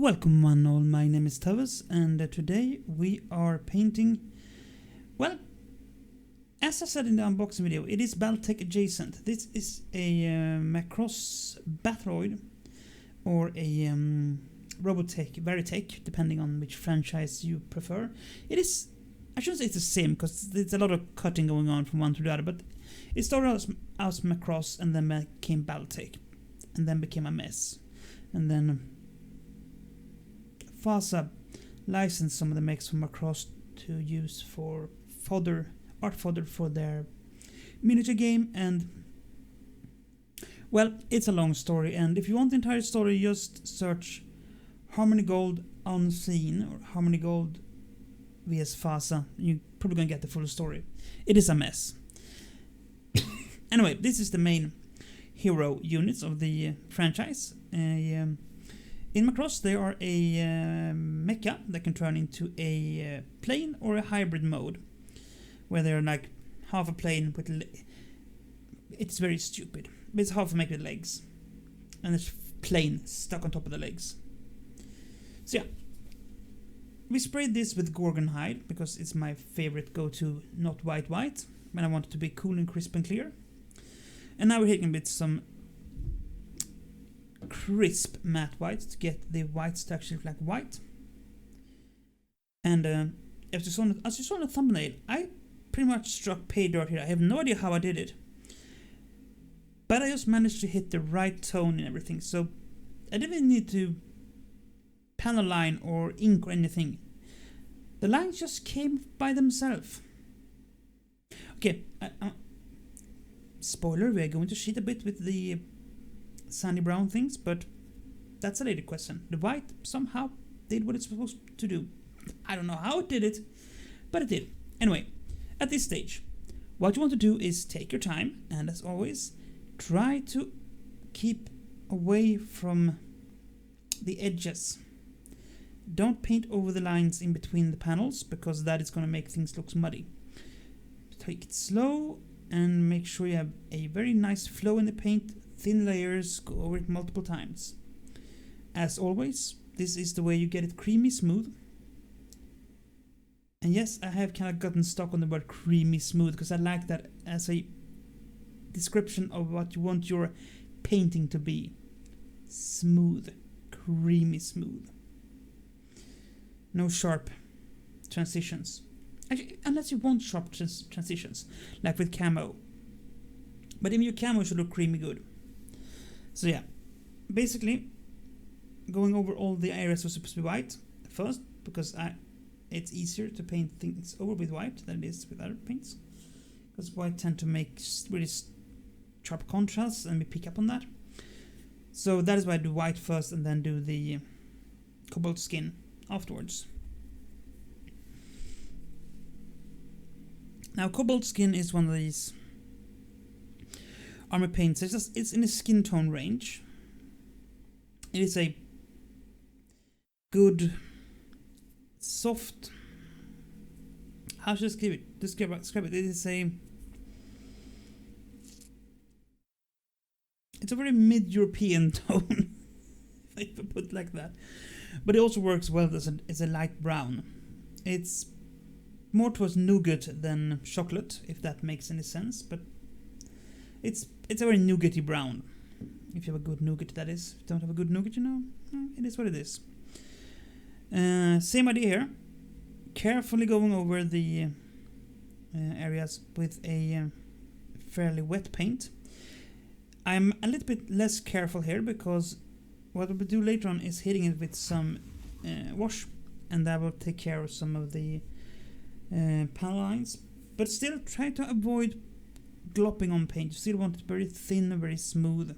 Welcome one all, my name is Tawess and today we are painting, well, as I said in the unboxing video, it is Valkyrie adjacent. This is a Macross Batroid or a Robotech, Valkyrie, depending on which franchise you prefer. It is, I shouldn't say it's the same because there's a lot of cutting going on from one to the other, but it started out as Macross and then became Valkyrie and then became a mess. And then Tawess licensed some of the makes from Macross to use for art fodder for their miniature game, and well, it's a long story, and if you want the entire story, just search Harmony Gold Unseen or Harmony Gold vs Tawess. You're probably gonna get the full story. It is a mess. Anyway, this is the main hero units of the franchise. In Macross, they are a mecha that can turn into a plane or a hybrid mode, where they're like half a plane with. It's very stupid, but it's half a mecha with legs, and it's plane stuck on top of the legs. So yeah, we sprayed this with Gorgon hide because it's my favorite go-to, not white when I want it to be cool and crisp and clear. And now we're hitting with some crisp matte white to get the whites to actually look like white. And as you saw in the thumbnail, I pretty much struck pay dirt here. I have no idea how I did it, but I just managed to hit the right tone and everything, so I didn't need to pen a line or ink or anything. The lines just came by themselves. Okay, spoiler, we are going to cheat a bit with the sandy brown things, but that's a later question. The white somehow did what it's supposed to do. I don't know how it did it, but it did. Anyway, at this stage, what you want to do is take your time, and as always, try to keep away from the edges. Don't paint over the lines in between the panels, because that is going to make things look muddy. Take it slow and make sure you have a very nice flow in the paint. Thin layers, go over it multiple times. As always, this is the way you get it creamy smooth. And yes, I have kind of gotten stuck on the word creamy smooth because I like that as a description of what you want your painting to be. Smooth, creamy smooth. No sharp transitions. Actually, unless you want sharp transitions, like with camo. But even your camo should look creamy good. So yeah, basically, going over all the areas that are supposed to be white first, because it's easier to paint things over with white than it is with other paints. Because white tend to make really sharp contrasts, and we pick up on that. So that is why I do white first and then do the cobalt skin afterwards. Now, cobalt skin is one of these armor paints. It's in a skin tone range. It is a good, soft. How should I describe it? It is it's a very mid-European tone, if I put it like that. But it also works well as a light brown. It's more towards nougat than chocolate, if that makes any sense. But it's a very nougaty brown. If you have a good nougat, that is. If you don't have a good nougat, it is what it is. Same idea here. Carefully going over the areas with a fairly wet paint. I'm a little bit less careful here because what we'll do later on is hitting it with some wash, and that will take care of some of the panel lines. But still try to avoid glopping on paint. You still want it very thin, very smooth,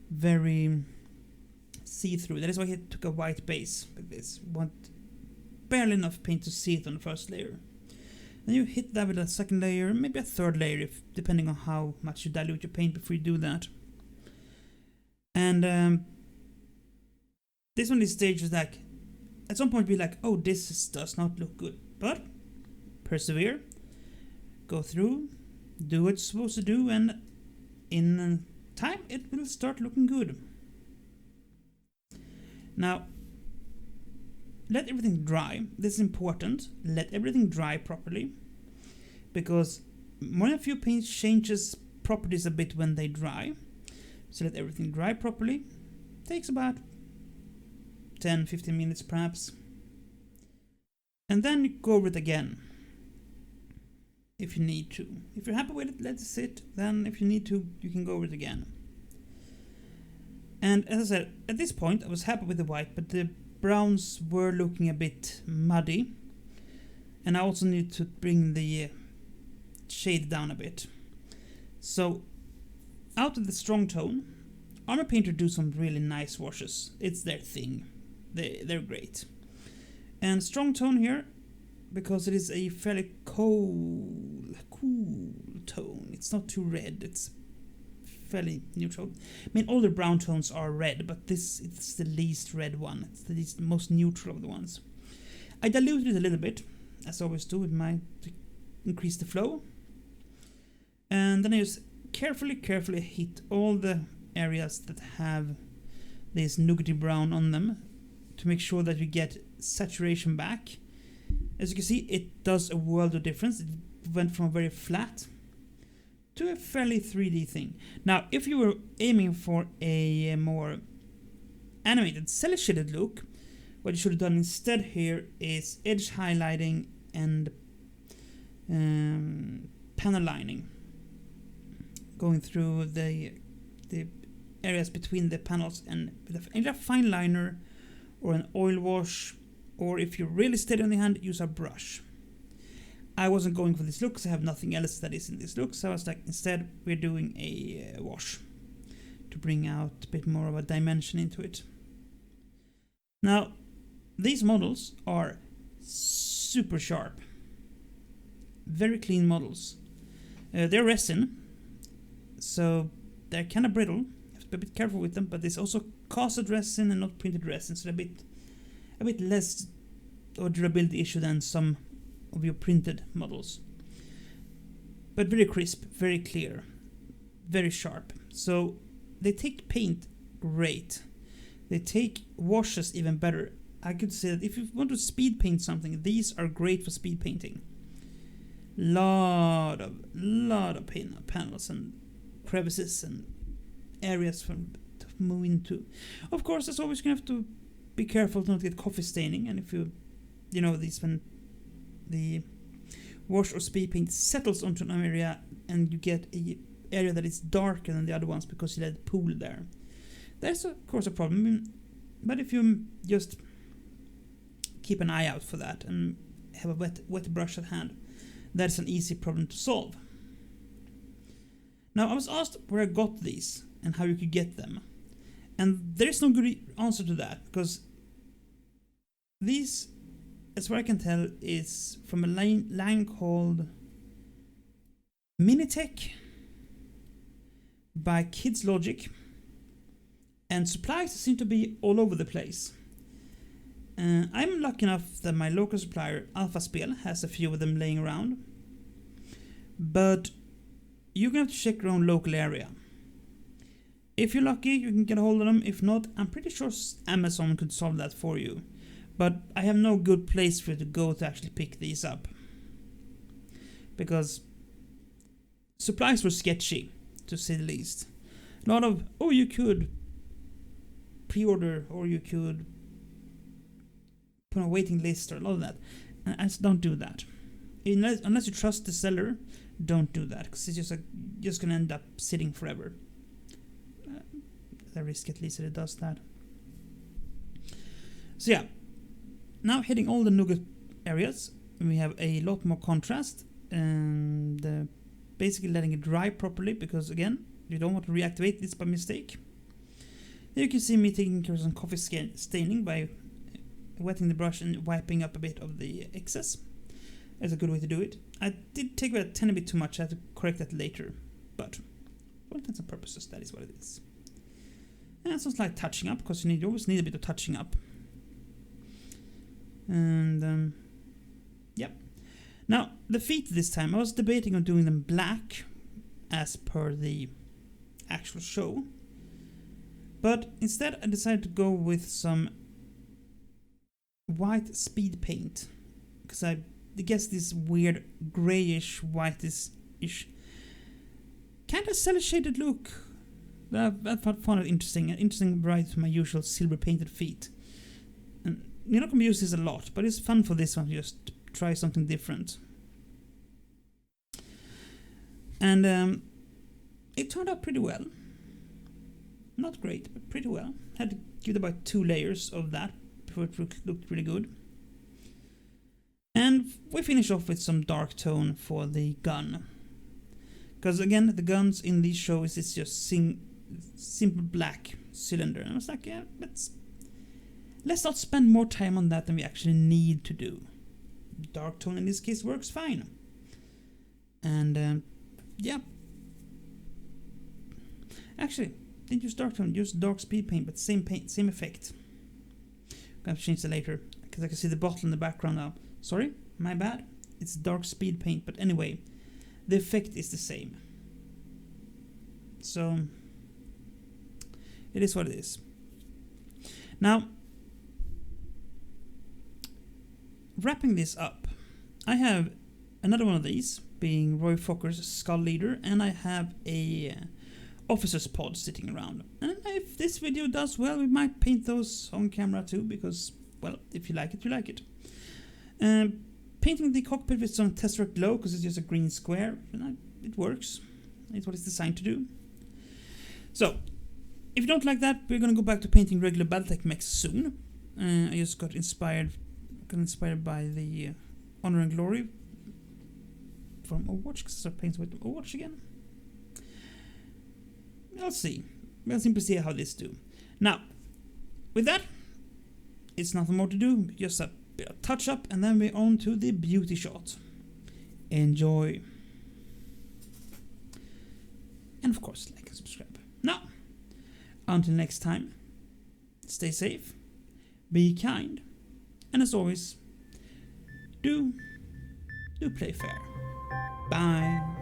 very see-through. That is why I took a white base like this. You want barely enough paint to see it on the first layer. Then you hit that with a second layer, maybe a third layer, depending on how much you dilute your paint before you do that. And this one, this stage is like, at some point be like, oh, this does not look good. But persevere, go through, do what it's supposed to do, and in time it will start looking good. Now, let everything dry. This is important. Let everything dry properly, because more than a few paints changes properties a bit when they dry. So let everything dry properly. Takes about 10-15 minutes perhaps. And then you go over it again if you need to. If you're happy with it, let it sit. Then if you need to, you can go over it again. And as I said, at this point I was happy with the white, but the browns were looking a bit muddy. And I also need to bring the shade down a bit. So out of the strong tone, Armor Painter do some really nice washes. It's their thing. They're great. And strong tone here, because it is a fairly cool tone. It's not too red, it's fairly neutral. I mean, all the brown tones are red, but it's the least red one. It's the most neutral of the ones. I diluted it a little bit, as I always do with to increase the flow. And then I just carefully hit all the areas that have this nougaty brown on them to make sure that you get saturation back. As you can see, it does a world of difference. It went from very flat to a fairly 3D thing. Now, if you were aiming for a more animated, cel-shaded look, what you should have done instead here is edge highlighting and panel lining, going through the areas between the panels, and with either a fine liner or an oil wash, or if you're really steady on the hand, use a brush. I wasn't going for this look because I have nothing else that is in this look, so I was like, instead we're doing a wash to bring out a bit more of a dimension into it. Now, these models are super sharp, very clean models. They're resin, so they're kind of brittle. You have to be a bit careful with them, but it's also casted resin and not printed resin, so they're a bit less of a durability issue than some of your printed models. But very crisp, very clear, very sharp. So they take paint great. They take washes even better. I could say that if you want to speed paint something, these are great for speed painting. Lot of panels and crevices and areas to move into. Of course, as always, you have to be careful to not get coffee staining, and if you know these, when the wash or speed paint settles onto an area and you get a area that is darker than the other ones because you let it pool there, that's of course a problem. But if you just keep an eye out for that and have a wet brush at hand, that's an easy problem to solve. Now, I was asked where I got these and how you could get them, and there is no good answer to that, because these, as far as I can tell, is from a line called Minitech by Kids Logic, and supplies seem to be all over the place. I'm lucky enough that my local supplier Alpha Spel has a few of them laying around, but you're going to have to check your own local area. If you're lucky, you can get a hold of them. If not, I'm pretty sure Amazon could solve that for you. But I have no good place for you to go to actually pick these up, because supplies were sketchy, to say the least. A lot of, you could pre-order, or you could put on a waiting list, or a lot of that. And I just don't do that. Unless you trust the seller, don't do that, because it's just going to end up sitting forever. The risk, at least, that it does that. So yeah, now hitting all the nougat areas, we have a lot more contrast, and basically letting it dry properly, because again, you don't want to reactivate this by mistake. Here you can see me taking care of some coffee staining by wetting the brush and wiping up a bit of the excess. That's a good way to do it. I did take about a tiny bit too much. I had to correct that later, but for all intents and purposes, that is what it is. And some slight touching up, because you always need a bit of touching up. And yep. Now the feet this time, I was debating on doing them black as per the actual show, but instead I decided to go with some white speed paint, because I guess this weird grayish whitish kind of cel shaded look. I found it interesting. An interesting variety to my usual silver painted feet. And you're not going to use this a lot, but it's fun for this one. Just try something different. And it turned out pretty well. Not great, but pretty well. Had to give it about 2 layers of that before it looked really good. And we finish off with some dark tone for the gun. Because again, the guns in these shows is just simple black cylinder. And I was like, yeah, let's not spend more time on that than we actually need to do. Dark tone in this case works fine. And yeah. Actually, didn't use dark tone, use dark speed paint, but same paint, same effect. I'm gonna change that later, because I can see the bottle in the background now. Sorry, my bad. It's dark speed paint, but anyway, the effect is the same. So, it is what it is. Now, wrapping this up, I have another one of these, being Roy Fokker's Skull Leader, and I have a officer's pod sitting around. And if this video does well, we might paint those on camera too, because, well, if you like it, you like it. Painting the cockpit with some Tesseract glow, because it's just a green square, and it works. It's what it's designed to do. So, if you don't like that, we're gonna go back to painting regular Battletech mechs soon. I just got inspired by the Honor and Glory from Overwatch, because I started painting with Overwatch again. We'll see. We'll simply see how this do. Now, with that, it's nothing more to do. Just a bit of touch up, and then we're on to the beauty shot. Enjoy. And of course, like and subscribe. Now, until next time, stay safe, be kind, and as always, do play fair. Bye.